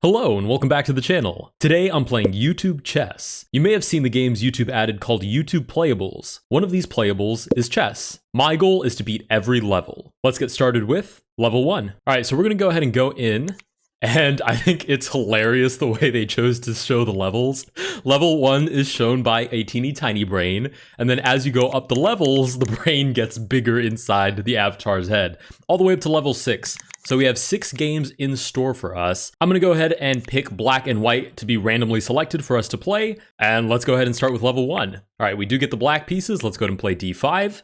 Hello and welcome back to the channel. Today I'm playing YouTube chess. You may have seen the games YouTube added called YouTube playables. One of these playables is chess. My goal is to beat every level. Let's get started with level 1. Alright, so we're gonna go ahead and go in, and I think it's hilarious the way they chose to show the levels. Level 1 is shown by a teeny tiny brain, and then as you go up the levels, the brain gets bigger inside the avatar's head, all the way up to level 6. So we have 6 games in store for us. I'm gonna go ahead and pick black and white to be randomly selected for us to play, and let's go ahead and start with level 1. All right, we do get the black pieces. Let's go ahead and play d5.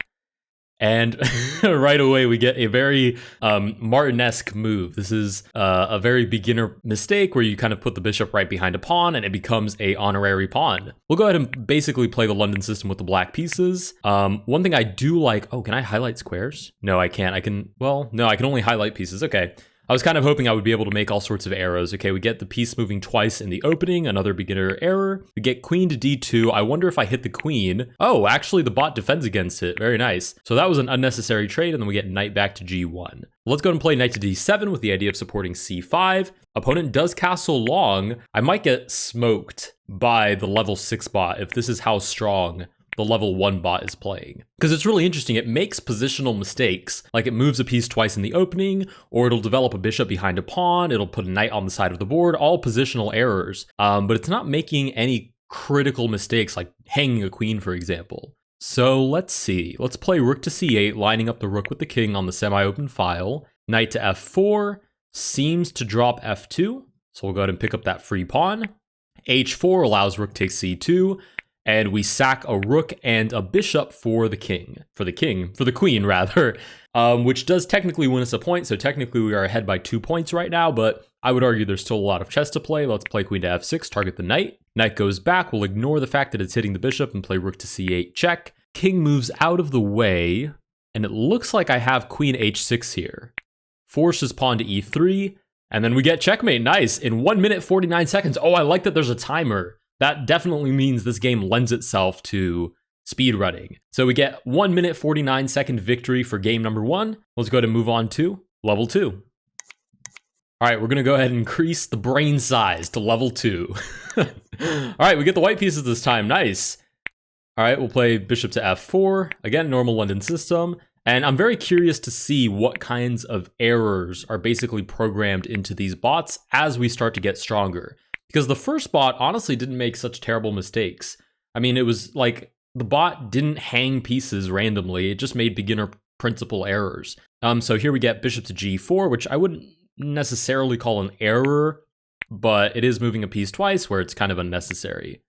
And right away, we get a very Martin-esque move. This is a very beginner mistake where you kind of put the bishop right behind a pawn and it becomes a honorary pawn. We'll go ahead and basically play the London system with the black pieces. One thing I do like, can I highlight squares? No, I can't. I can only highlight pieces. Okay. I was kind of hoping I would be able to make all sorts of arrows. Okay, we get the piece moving twice in the opening, another beginner error. We get queen to d2. I wonder if I hit the queen. Oh, actually the bot defends against it. Very nice. So that was an unnecessary trade, and then we get knight back to g1. Let's go ahead and play knight to d7 with the idea of supporting c5. Opponent does castle long. I might get smoked by the level 6 bot if this is how strong the level 1 bot is playing. Because it's really interesting, it makes positional mistakes, like it moves a piece twice in the opening, or it'll develop a bishop behind a pawn, it'll put a knight on the side of the board, all positional errors, but it's not making any critical mistakes like hanging a queen, for example. So let's see, let's play rook to c8, lining up the rook with the king on the semi-open file. Knight to f4, seems to drop f2, so we'll go ahead and pick up that free pawn. h4 allows rook takes c2, and we sack a rook and a bishop for the queen rather, which does technically win us a point. So technically we are ahead by 2 points right now, but I would argue there's still a lot of chess to play. Let's play queen to f6, target the knight. Knight goes back. We'll ignore the fact that it's hitting the bishop and play rook to c8 check. King moves out of the way, and it looks like I have queen h6 here. Forces pawn to e3, and then we get checkmate. Nice. In 1 minute 49 seconds. Oh, I like that there's a timer. That definitely means this game lends itself to speedrunning. So we get 1 minute 49 second victory for game number 1. Let's go ahead and move on to level 2. All right, we're gonna go ahead and increase the brain size to level 2. All right, we get the white pieces this time, nice. All right, we'll play bishop to f4. Again, normal London system. And I'm very curious to see what kinds of errors are basically programmed into these bots as we start to get stronger. Because the first bot honestly didn't make such terrible mistakes. I mean, it was like the bot didn't hang pieces randomly. It just made beginner principle errors. So here we get bishop to g4, which I wouldn't necessarily call an error, but it is moving a piece twice where it's kind of unnecessary.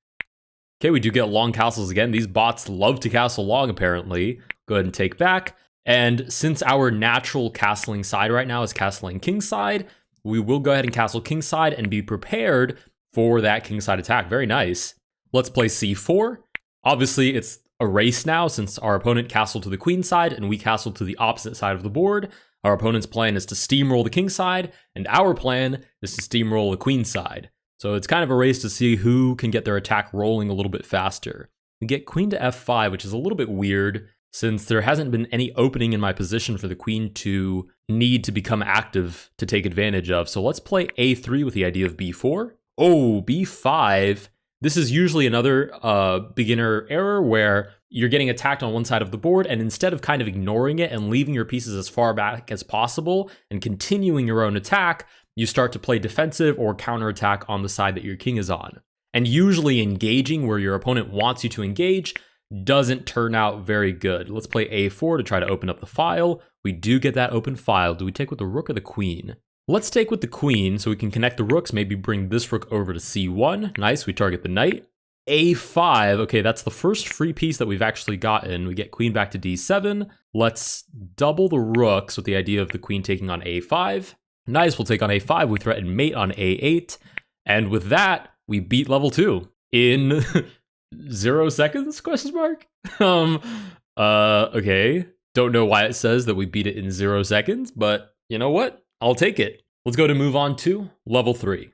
Okay, we do get long castles again. These bots love to castle long, apparently. Go ahead and take back. And since our natural castling side right now is castling kingside, we will go ahead and castle kingside and be prepared for that kingside attack. Very nice. Let's play c4. Obviously, it's a race now since our opponent castled to the queen side and we castled to the opposite side of the board. Our opponent's plan is to steamroll the king side, and our plan is to steamroll the queen side. So it's kind of a race to see who can get their attack rolling a little bit faster. We get queen to f5, which is a little bit weird, since there hasn't been any opening in my position for the queen to need to become active to take advantage of. So let's play a3 with the idea of b4. Oh, b5. This is usually another beginner error where you're getting attacked on one side of the board, and instead of kind of ignoring it and leaving your pieces as far back as possible and continuing your own attack, you start to play defensive or counterattack on the side that your king is on. And usually engaging where your opponent wants you to engage doesn't turn out very good. Let's play a4 to try to open up the file. We do get that open file. Do we take with the rook or the queen? Let's take with the queen so we can connect the rooks, maybe bring this rook over to c1. Nice, we target the knight. a5, okay, that's the first free piece that we've actually gotten. We get queen back to d7. Let's double the rooks with the idea of the queen taking on a5. Nice, we'll take on a5. We threaten mate on a8. And with that, we beat level 2 in 0 seconds, question mark? Okay. Don't know why it says that we beat it in 0 seconds, but you know what? I'll take it. Let's go to move on to level 3.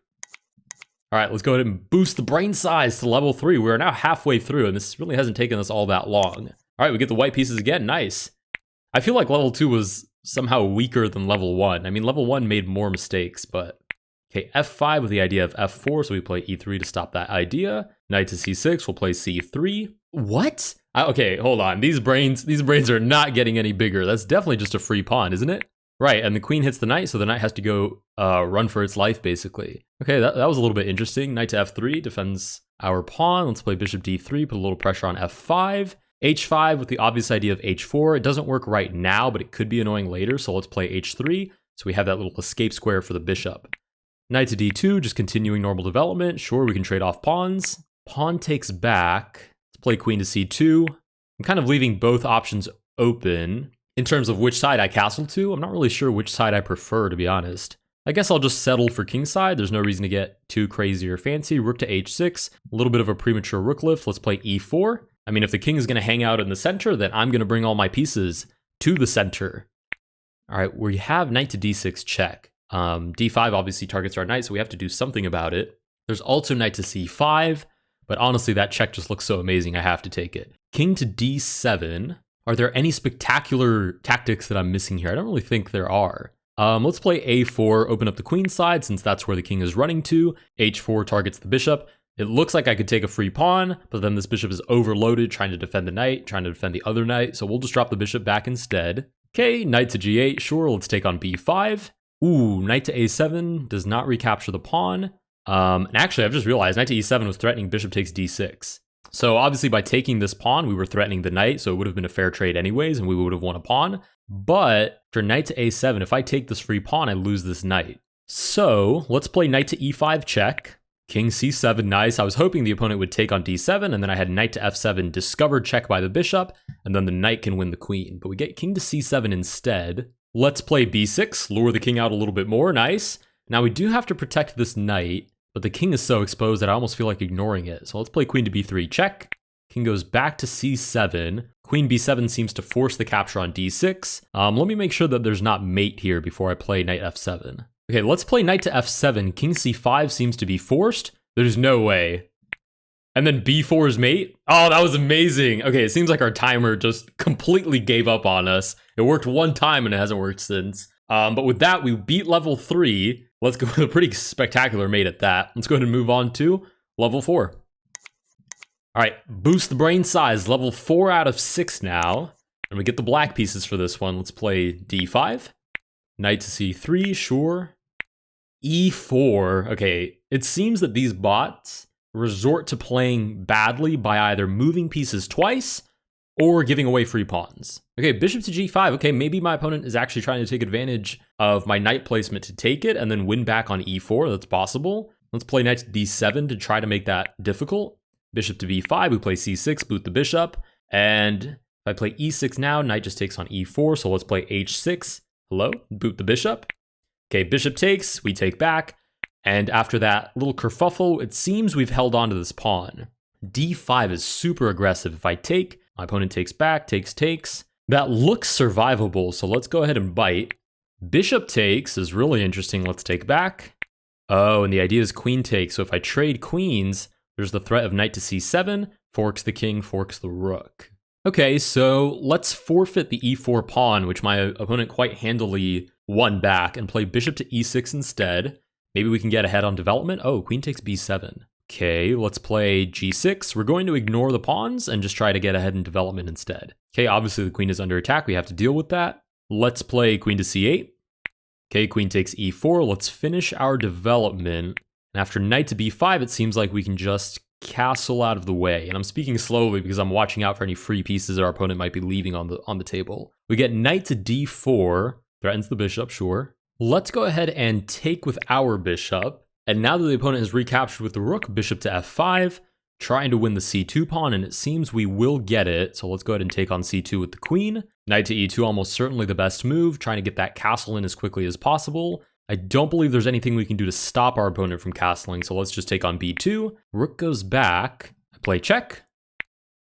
All right, let's go ahead and boost the brain size to level 3. We're now halfway through, and this really hasn't taken us all that long. All right, we get the white pieces again. Nice. I feel like level 2 was somehow weaker than level 1. I mean, level 1 made more mistakes, but Okay, f5 with the idea of f4, so we play e3 to stop that idea. Knight to c6, we'll play c3. What? Okay, hold on. These brains are not getting any bigger. That's definitely just a free pawn, isn't it? Right, and the queen hits the knight, so the knight has to go run for its life, basically. Okay, that was a little bit interesting. Knight to f3 defends our pawn. Let's play bishop d3, put a little pressure on f5. h5 with the obvious idea of h4. It doesn't work right now, but it could be annoying later, so let's play h3. So we have that little escape square for the bishop. Knight to d2, just continuing normal development. Sure, we can trade off pawns. Pawn takes back. Let's play queen to c2. I'm kind of leaving both options open. In terms of which side I castle to, I'm not really sure which side I prefer, to be honest. I guess I'll just settle for kingside. There's no reason to get too crazy or fancy. Rook to h6, a little bit of a premature rook lift. Let's play e4. I mean, if the king is going to hang out in the center, then I'm going to bring all my pieces to the center. All right, we have knight to d6 check. d5 obviously targets our knight, so we have to do something about it. There's also knight to c5, but honestly, that check just looks so amazing, I have to take it. King to d7. Are there any spectacular tactics that I'm missing here? I don't really think there are. Let's play a4, open up the queen side, since that's where the king is running to. h4 targets the bishop. It looks like I could take a free pawn, but then this bishop is overloaded, trying to defend the knight, trying to defend the other knight, so we'll just drop the bishop back instead. Okay, knight to g8, sure, let's take on b5. Ooh, knight to a7 does not recapture the pawn. And actually, I've just realized knight to e7 was threatening bishop takes d6. So obviously by taking this pawn, we were threatening the knight, so it would have been a fair trade anyways, and we would have won a pawn. But for knight to a7, if I take this free pawn, I lose this knight. So let's play knight to e5 check. King c7, nice. I was hoping the opponent would take on d7, and then I had knight to f7 discovered check by the bishop, and then the knight can win the queen. But we get king to c7 instead. Let's play b6, lure the king out a little bit more, nice. Now we do have to protect this knight, but the king is so exposed that I almost feel like ignoring it. So let's play queen to b3, check. King goes back to c7. Queen b7 seems to force the capture on d6. Let me make sure that there's not mate here before I play knight f7. Okay, let's play knight to f7. King c5 seems to be forced. There's no way. And then b4 is mate? Oh, that was amazing. Okay, it seems like our timer just completely gave up on us. It worked one time and it hasn't worked since. But with that, we beat level 3. Let's go with a pretty spectacular mate at that. Let's go ahead and move on to level 4. All right, boost the brain size. Level 4 out of 6 now. And we get the black pieces for this one. Let's play d5. Knight to c3, sure. e4. Okay, it seems that these bots resort to playing badly by either moving pieces twice or giving away free pawns. Okay, bishop to g5. Okay, maybe my opponent is actually trying to take advantage of my knight placement to take it and then win back on e4. That's possible. Let's play knight to d7 to try to make that difficult. Bishop to b5, we play c6, boot the bishop. And if I play e6 now, knight just takes on e4. So let's play h6. Hello, boot the bishop. Okay, bishop takes, we take back. And after that little kerfuffle, it seems we've held on to this pawn. d5 is super aggressive. If I take, my opponent takes back, takes. That looks survivable, so let's go ahead and bite. Bishop takes is really interesting. Let's take back. Oh, and the idea is queen takes. So if I trade queens, there's the threat of knight to c7, forks the king, forks the rook. Okay, so let's forfeit the e4 pawn, which my opponent quite handily won back, and play bishop to e6 instead. Maybe we can get ahead on development. Oh, queen takes b7. Okay, let's play g6. We're going to ignore the pawns and just try to get ahead in development instead. Okay, obviously the queen is under attack. We have to deal with that. Let's play queen to c8. Okay, queen takes e4. Let's finish our development. And after knight to b5, it seems like we can just castle out of the way. And I'm speaking slowly because I'm watching out for any free pieces our opponent might be leaving on the table. We get knight to d4. Threatens the bishop, sure. Let's go ahead and take with our bishop. And now that the opponent has recaptured with the rook, bishop to f5, trying to win the c2 pawn, and it seems we will get it. So let's go ahead and take on c2 with the queen. Knight to e2, almost certainly the best move, trying to get that castle in as quickly as possible. I don't believe there's anything we can do to stop our opponent from castling, so let's just take on b2. Rook goes back, I play check.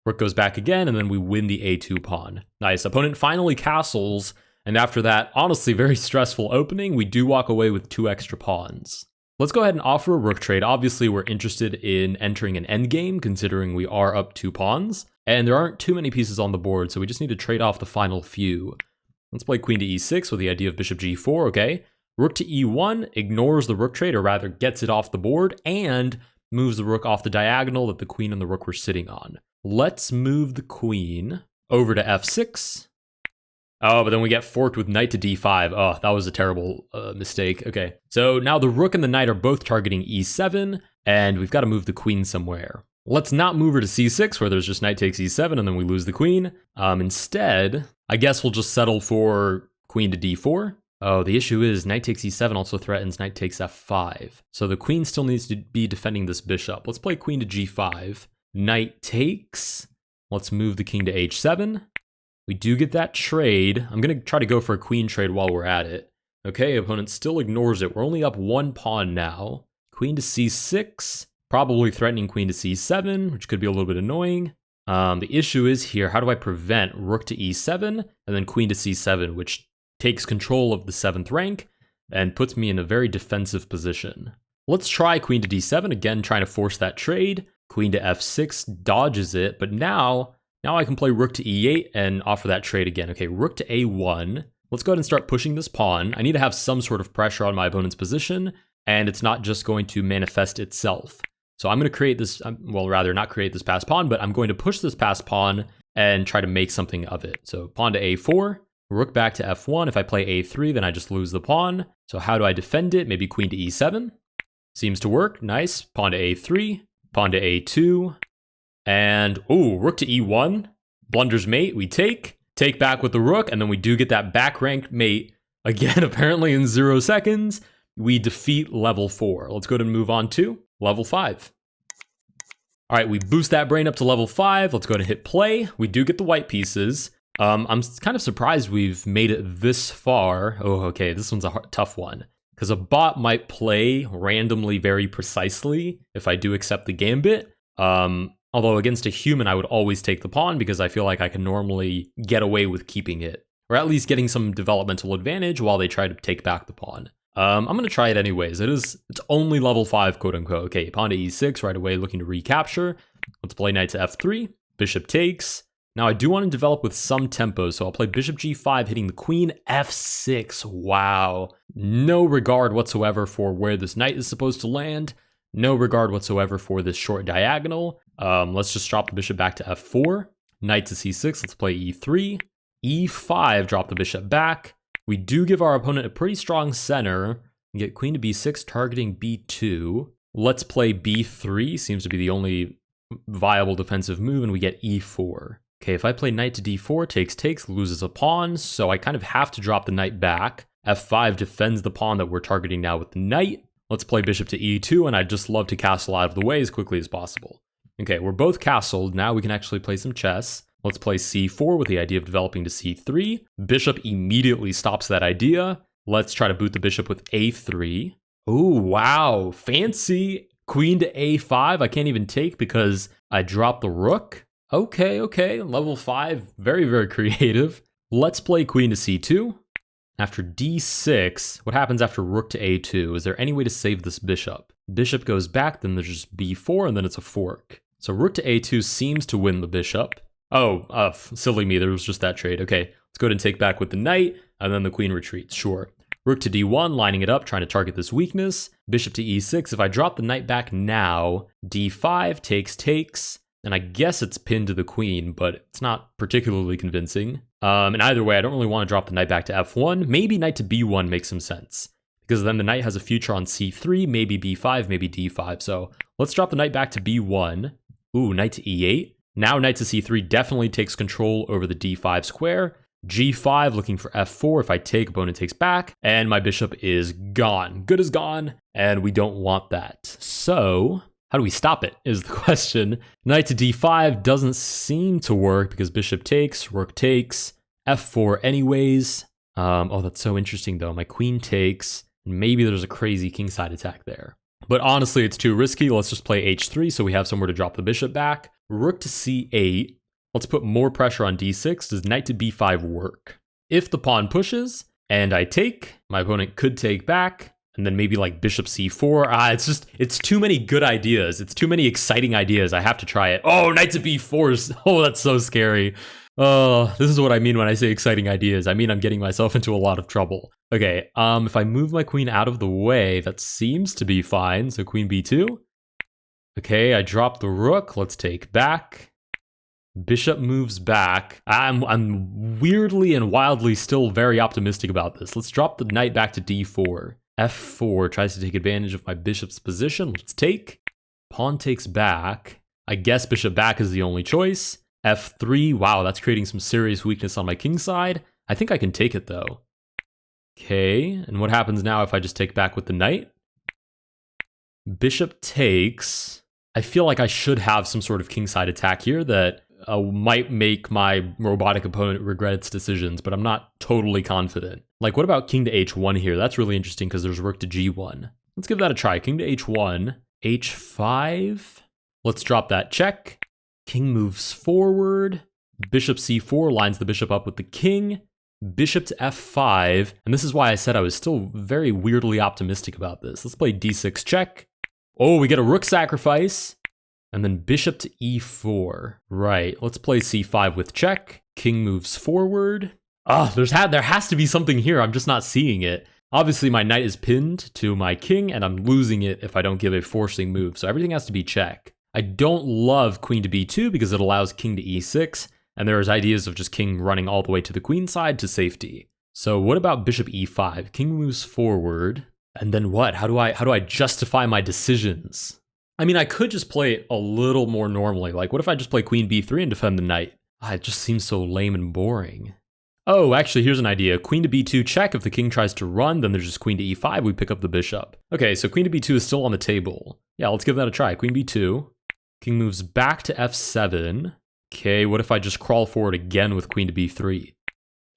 Rook goes back again, and then we win the a2 pawn. Nice, opponent finally castles, and after that, honestly, very stressful opening, we do walk away with 2 extra pawns. Let's go ahead and offer a rook trade. Obviously, we're interested in entering an endgame, considering we are up 2 pawns, and there aren't too many pieces on the board, so we just need to trade off the final few. Let's play queen to e6 with the idea of bishop g4, okay. Rook to e1 ignores the rook trade, or rather gets it off the board, and moves the rook off the diagonal that the queen and the rook were sitting on. Let's move the queen over to f6. Oh, but then we get forked with knight to d5. Oh, that was a terrible mistake. Okay, so now the rook and the knight are both targeting e7, and we've got to move the queen somewhere. Let's not move her to c6, where there's just knight takes e7, and then we lose the queen. Instead, I guess we'll just settle for queen to d4. Oh, the issue is knight takes e7 also threatens knight takes f5. So the queen still needs to be defending this bishop. Let's play queen to g5. Knight takes. Let's move the king to h7. We do get that trade. I'm going to try to go for a queen trade while we're at it. Okay, opponent still ignores it. We're only up one pawn now. Queen to c6. Probably threatening queen to c7, which could be a little bit annoying. The issue is here, how do I prevent rook to e7 and then queen to c7, which takes control of the 7th rank and puts me in a very defensive position. Let's try queen to d7, again trying to force that trade. Queen to f6 dodges it, but now I can play rook to e8 and offer that trade again. Okay, rook to a1. Let's go ahead and start pushing this pawn. I need to have some sort of pressure on my opponent's position, and it's not just going to manifest itself. So I'm going to create this, well, rather not create this passed pawn, but I'm going to push this passed pawn and try to make something of it. So pawn to a4, rook back to f1. If I play a3, then I just lose the pawn. So how do I defend it? Maybe queen to e7. Seems to work. Nice. Pawn to a3, pawn to a2, and ooh, rook to e1. Blunders mate. We take back with the rook, and then we do get that back ranked mate again, apparently in 0 seconds. We defeat level 4. Let's go ahead and move on to level 5. All right, we boost that brain up to level 5. Let's go ahead and hit play. We do get the white pieces. I'm kind of surprised we've made it this far. Oh, okay, this one's a tough one. Because a bot might play randomly very precisely if I do accept the gambit. Although against a human, I would always take the pawn because I feel like I can normally get away with keeping it. Or at least getting some developmental advantage while they try to take back the pawn. I'm going to try it anyways. It's only level 5, quote unquote. Okay, pawn to e6 right away, looking to recapture. Let's play knight to f3. Bishop takes. Now I do want to develop with some tempo, so I'll play bishop g5, hitting the queen f6. Wow. No regard whatsoever for where this knight is supposed to land. No regard whatsoever for this short diagonal. Let's just drop the bishop back to f4. Knight to c6. Let's play e3. e5, drop the bishop back. We do give our opponent a pretty strong center. We get queen to b6, targeting b2. Let's play b3, seems to be the only viable defensive move, and we get e4. Okay, if I play knight to d4, takes, loses a pawn, so I kind of have to drop the knight back. f5 defends the pawn that we're targeting now with the knight. Let's play bishop to e2, and I'd just love to castle out of the way as quickly as possible. Okay, we're both castled. Now we can actually play some chess. Let's play c4 with the idea of developing to c3. Bishop immediately stops that idea. Let's try to boot the bishop with a3. Oh, wow. Fancy. Queen to a5. I can't even take because I dropped the rook. Okay. Level 5. Very, very creative. Let's play queen to c2. After d6, what happens after rook to a2? Is there any way to save this bishop? Bishop goes back, then there's just b4, and then it's a fork. So rook to a2 seems to win the bishop. Oh, silly me, there was just that trade. Okay, let's go ahead and take back with the knight, and then the queen retreats, sure. Rook to d1, lining it up, trying to target this weakness. Bishop to e6, if I drop the knight back now, d5, takes, and I guess it's pinned to the queen, but it's not particularly convincing. And either way, I don't really want to drop the knight back to f1. Maybe knight to b1 makes some sense, because then the knight has a future on c3, maybe b5, maybe d5. So let's drop the knight back to b1. Ooh, knight to e8. Now knight to c3 definitely takes control over the d5 square. g5 looking for f4. If I take, opponent takes back, and my bishop is gone. Good as gone, and we don't want that. So how do we stop it is the question. Knight to d5 doesn't seem to work because bishop takes, rook takes, f4 anyways. Oh, that's so interesting though. My queen takes, and maybe there's a crazy kingside attack there. But honestly, it's too risky. Let's just play h3 so we have somewhere to drop the bishop back. Rook to c8. Let's put more pressure on d6. Does knight to b5 work? If the pawn pushes and I take, my opponent could take back, and then maybe like bishop c4. It's too many good ideas. It's too many exciting ideas. I have to try it. Oh, knight to b4. Oh, that's so scary. Oh, this is what I mean when I say exciting ideas. I mean I'm getting myself into a lot of trouble. Okay, if I move my queen out of the way, that seems to be fine. So queen b2. Okay, I drop the rook. Let's take back. Bishop moves back. I'm weirdly and wildly still very optimistic about this. Let's drop the knight back to d4. f4 tries to take advantage of my bishop's position. Let's take. Pawn takes back. I guess bishop back is the only choice. f3. Wow, that's creating some serious weakness on my king side. I think I can take it though. Okay, and what happens now if I just take back with the knight? Bishop takes. I feel like I should have some sort of kingside attack here that might make my robotic opponent regret its decisions, but I'm not totally confident. Like, what about king to h1 here? That's really interesting because there's rook to g1. Let's give that a try. King to h1, h5. Let's drop that check. King moves forward. Bishop c4 lines the bishop up with the king. Bishop to f5. And this is why I said I was still very weirdly optimistic about this. Let's play d6 check. Oh, we get a rook sacrifice. And then bishop to e4. Right, let's play c5 with check. King moves forward. There has to be something here. I'm just not seeing it. Obviously, my knight is pinned to my king, and I'm losing it if I don't give a forcing move. So everything has to be check. I don't love queen to b2 because it allows king to e6. And there's ideas of just king running all the way to the queen side to safety. So what about bishop e5? King moves forward. And then what? How do I justify my decisions? I mean, I could just play it a little more normally. Like, what if I just play queen b3 and defend the knight? It just seems so lame and boring. Oh, actually, here's an idea. Queen to b2 check. If the king tries to run, then there's just queen to e5. We pick up the bishop. Okay, so queen to b2 is still on the table. Yeah, let's give that a try. Queen b2. King moves back to f7. Okay, what if I just crawl forward again with queen to b3?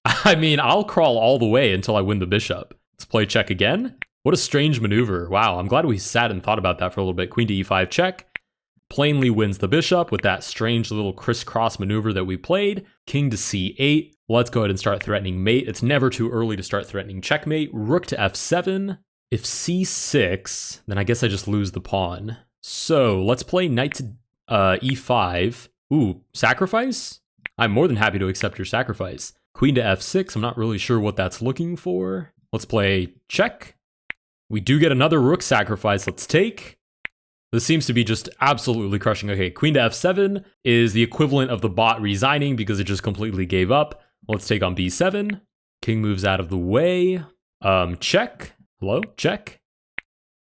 I mean, I'll crawl all the way until I win the bishop. Let's play check again. What a strange maneuver. Wow, I'm glad we sat and thought about that for a little bit. Queen to e5 check. Plainly wins the bishop with that strange little crisscross maneuver that we played. King to c8. Let's go ahead and start threatening mate. It's never too early to start threatening checkmate. Rook to f7. If c6, then I guess I just lose the pawn. So let's play knight to e5. Ooh, sacrifice? I'm more than happy to accept your sacrifice. Queen to f6. I'm not really sure what that's looking for. Let's play check. We do get another rook sacrifice. Let's take. This seems to be just absolutely crushing. Okay, queen to f7 is the equivalent of the bot resigning because it just completely gave up. Let's take on b7. King moves out of the way. Check. Hello? Check.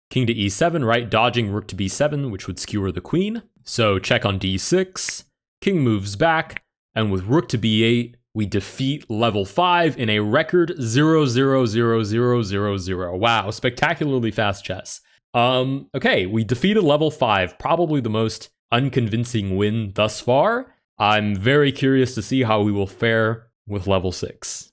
King to e7, right? Dodging rook to b7, which would skewer the queen. So check on d6. King moves back. And with rook to b8, we defeat level 5 in a record 0-0-0-0-0-0. Wow, spectacularly fast chess. Okay, we defeated level 5, probably the most unconvincing win thus far. I'm very curious to see how we will fare with level 6.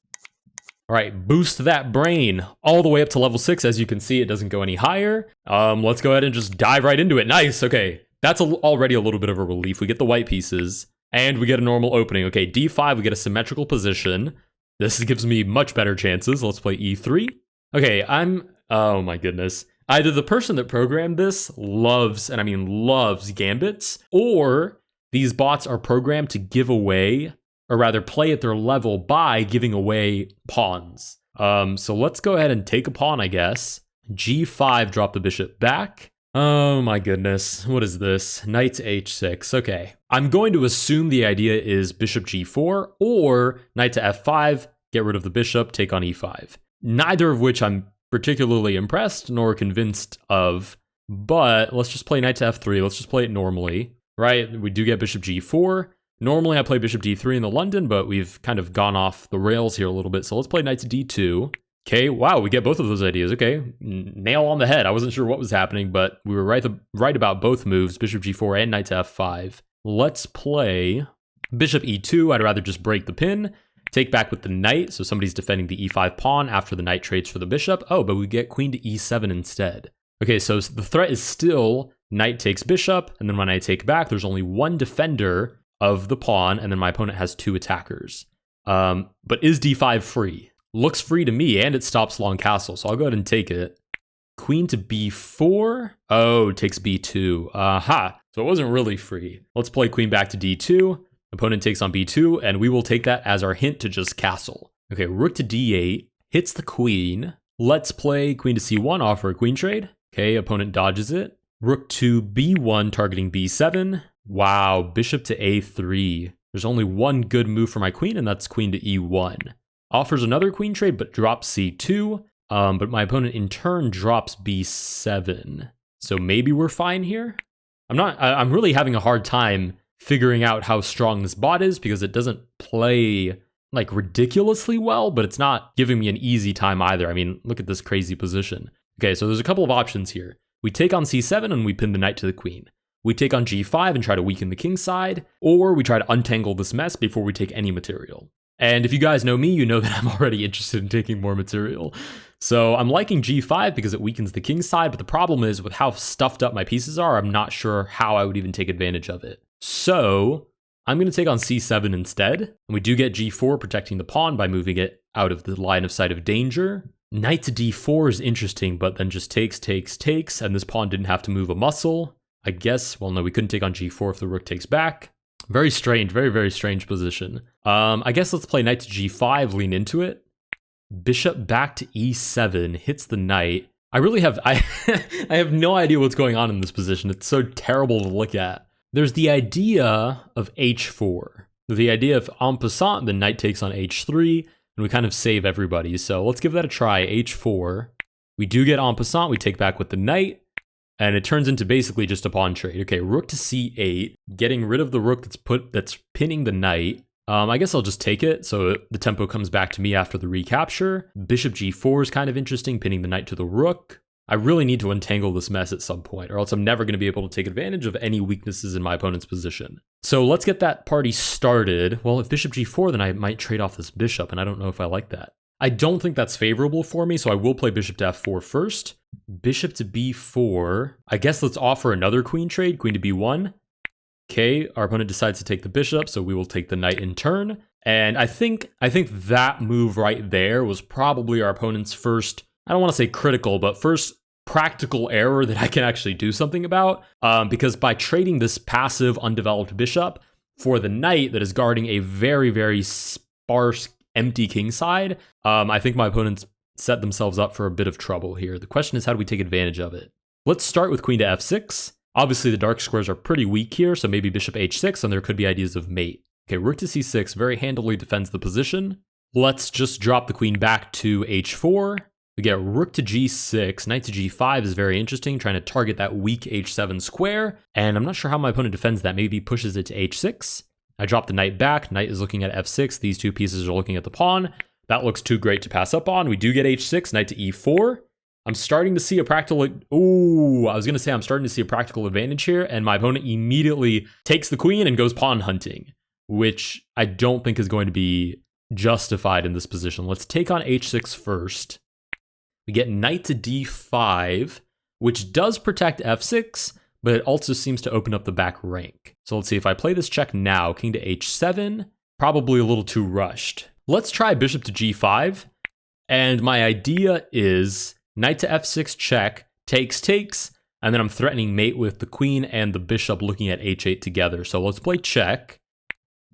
All right, boost that brain all the way up to level 6. As you can see, it doesn't go any higher. Let's go ahead and just dive right into it. Nice, okay. That's already a little bit of a relief. We get the white pieces, and we get a normal opening. Okay, d5, we get a symmetrical position. This gives me much better chances. Let's play e3. Okay, oh my goodness. Either the person that programmed this loves, and I mean loves, gambits, or these bots are programmed to give away, or rather play at their level by giving away pawns. So let's go ahead and take a pawn, I guess. g5, drop the bishop back. Oh my goodness, what is this? Knight to h6, okay. I'm going to assume the idea is bishop g4, or knight to f5, get rid of the bishop, take on e5. Neither of which I'm particularly impressed nor convinced of, but let's just play knight to f3. Let's just play it normally, right? We do get bishop g4. Normally I play bishop d3 in the London, but we've kind of gone off the rails here a little bit. So let's play knight to d2. Okay, wow, we get both of those ideas. Okay, nail on the head. I wasn't sure what was happening, but we were right about both moves, bishop g4 and knight to f5. Let's play bishop e2. I'd rather just break the pin. Take back with the knight, so somebody's defending the e5 pawn after the knight trades for the bishop. Oh, but we get queen to e7 instead. Okay, so the threat is still knight takes bishop, and then when I take back, there's only one defender of the pawn, and then my opponent has 2 attackers. But is d5 free? Looks free to me, and it stops long castle, so I'll go ahead and take it. Queen to b4. Oh, takes b2. Aha. So it wasn't really free. Let's play queen back to d2. Opponent takes on b2, and we will take that as our hint to just castle. Okay, rook to d8, hits the queen. Let's play queen to c1, offer a queen trade. Okay, opponent dodges it. Rook to b1, targeting b7. Wow, bishop to a3. There's only one good move for my queen, and that's queen to e1. Offers another queen trade, but drops c2. But my opponent in turn drops b7. So maybe we're fine here? I'm really having a hard time figuring out how strong this bot is because it doesn't play like ridiculously well, but it's not giving me an easy time either. I mean, look at this crazy position. Okay, so there's a couple of options here. We take on c7 and we pin the knight to the queen. We take on g5 and try to weaken the king side, or we try to untangle this mess before we take any material. And if you guys know me, you know that I'm already interested in taking more material. So I'm liking g5 because it weakens the king side, but the problem is with how stuffed up my pieces are, I'm not sure how I would even take advantage of it. So I'm going to take on c7 instead, and we do get g4 protecting the pawn by moving it out of the line of sight of danger. Knight to d4 is interesting, but then just takes, and this pawn didn't have to move a muscle. I guess, well, no, we couldn't take on g4 if the rook takes back. Very strange, very, very strange position. I guess let's play knight to g5, lean into it. Bishop back to e7, hits the knight. I have no idea what's going on in this position. It's so terrible to look at. There's the idea of h4. The idea of en passant, the knight takes on h3, and we kind of save everybody. So let's give that a try, h4. We do get en passant, we take back with the knight, and it turns into basically just a pawn trade. Okay, rook to c8, getting rid of the rook that's pinning the knight. I guess I'll just take it, so the tempo comes back to me after the recapture. Bishop g4 is kind of interesting, pinning the knight to the rook. I really need to untangle this mess at some point, or else I'm never going to be able to take advantage of any weaknesses in my opponent's position. So let's get that party started. Well, if bishop g4, then I might trade off this bishop, and I don't know if I like that. I don't think that's favorable for me, so I will play bishop to f4 first. Bishop to b4. I guess let's offer another queen trade, queen to b1. Okay, our opponent decides to take the bishop, so we will take the knight in turn. And I think that move right there was probably our opponent's first, I don't want to say critical, but first practical error that I can actually do something about. Because by trading this passive, undeveloped bishop for the knight that is guarding a very, very sparse, empty king side, I think my opponents set themselves up for a bit of trouble here. The question is, how do we take advantage of it? Let's start with queen to f6. Obviously, the dark squares are pretty weak here, so maybe bishop h6, and there could be ideas of mate. Okay, rook to c6 very handily defends the position. Let's just drop the queen back to h4. We get rook to g6, knight to g5 is very interesting, trying to target that weak h7 square, and I'm not sure how my opponent defends that. Maybe he pushes it to h6. I drop the knight back, knight is looking at f6, these two pieces are looking at the pawn. That looks too great to pass up on. We do get h6, knight to e4. I'm starting to see a practical, I'm starting to see a practical advantage here, and my opponent immediately takes the queen and goes pawn hunting, which I don't think is going to be justified in this position. Let's take on h6 first. We get knight to d5, which does protect f6, but it also seems to open up the back rank. So let's see, if I play this check now, king to h7, probably a little too rushed. Let's try bishop to g5, and my idea is knight to f6 check, takes, and then I'm threatening mate with the queen and the bishop looking at h8 together. So let's play check.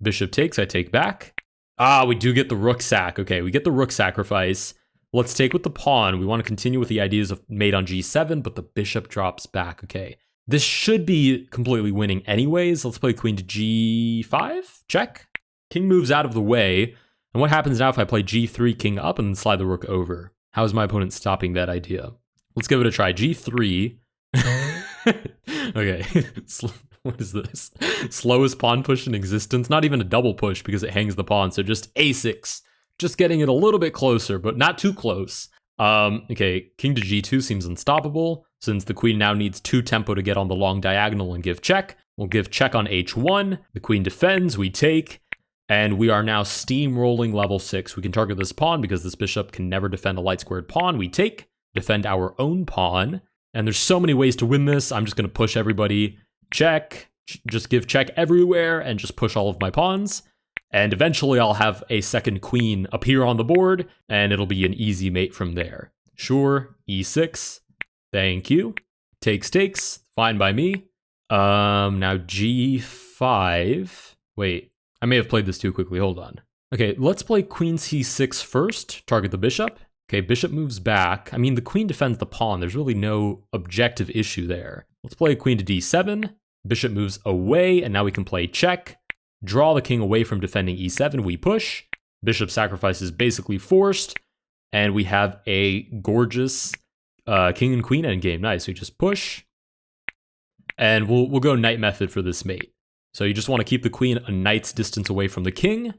Bishop takes, I take back. We do get the rook sack. Okay, we get the rook sacrifice. Let's take with the pawn. We want to continue with the ideas of mate on g7, but the bishop drops back. Okay, this should be completely winning anyways. Let's play queen to g5, check. King moves out of the way. And what happens now if I play g3, king up, and then slide the rook over? How is my opponent stopping that idea? Let's give it a try. G3. Okay. What is this? Slowest pawn push in existence. Not even a double push because it hangs the pawn. So just a6. Just getting it a little bit closer, but not too close. Okay. King to g2 seems unstoppable. Since the queen now needs 2 tempo to get on the long diagonal and give check. We'll give check on h1. The queen defends. We take. And we are now steamrolling level 6. We can target this pawn because this bishop can never defend a light squared pawn. We take, defend our own pawn. And there's so many ways to win this. I'm just going to push everybody. Check, just give check everywhere and just push all of my pawns. And eventually I'll have a second queen appear on the board and it'll be an easy mate from there. Sure, e6. Thank you. Takes, fine by me. Now g5. Wait. I may have played this too quickly, hold on. Okay, let's play queen c6 first, target the bishop. Okay, bishop moves back. I mean, the queen defends the pawn. There's really no objective issue there. Let's play queen to d7. Bishop moves away, and now we can play check. Draw the king away from defending e7. We push. Bishop sacrifice is basically forced. And we have a gorgeous king and queen endgame. Nice, we just push. And we'll go knight method for this mate. So you just want to keep the queen a knight's distance away from the king.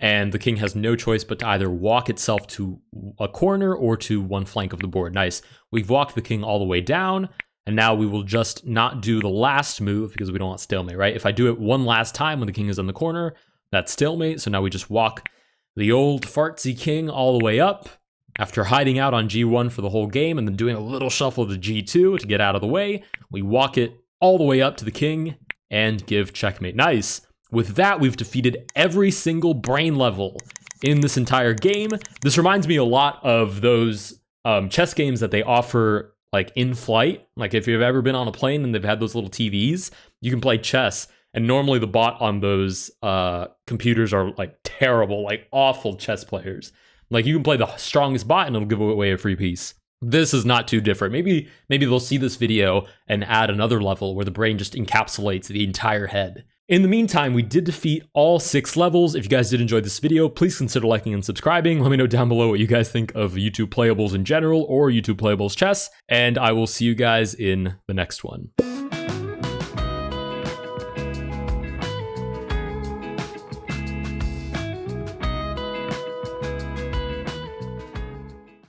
And the king has no choice but to either walk itself to a corner or to one flank of the board. Nice. We've walked the king all the way down, and now we will just not do the last move because we don't want stalemate, right? If I do it one last time when the king is in the corner, that's stalemate. So now we just walk the old fartsy king all the way up after hiding out on g1 for the whole game and then doing a little shuffle to g2 to get out of the way. We walk it all the way up to the king and give checkmate. Nice. With that, we've defeated every single brain level in this entire game. This reminds me a lot of those chess games that they offer like in flight. Like if you've ever been on a plane and they've had those little TVs, you can play chess. And normally the bot on those computers are like terrible, like awful chess players. Like you can play the strongest bot and it'll give away a free piece. This is not too different. Maybe they'll see this video and add another level where the brain just encapsulates the entire head. In the meantime, we did defeat all 6 levels. If you guys did enjoy this video, please consider liking and subscribing. Let me know down below what you guys think of YouTube playables in general or YouTube playables chess, and I will see you guys in the next one.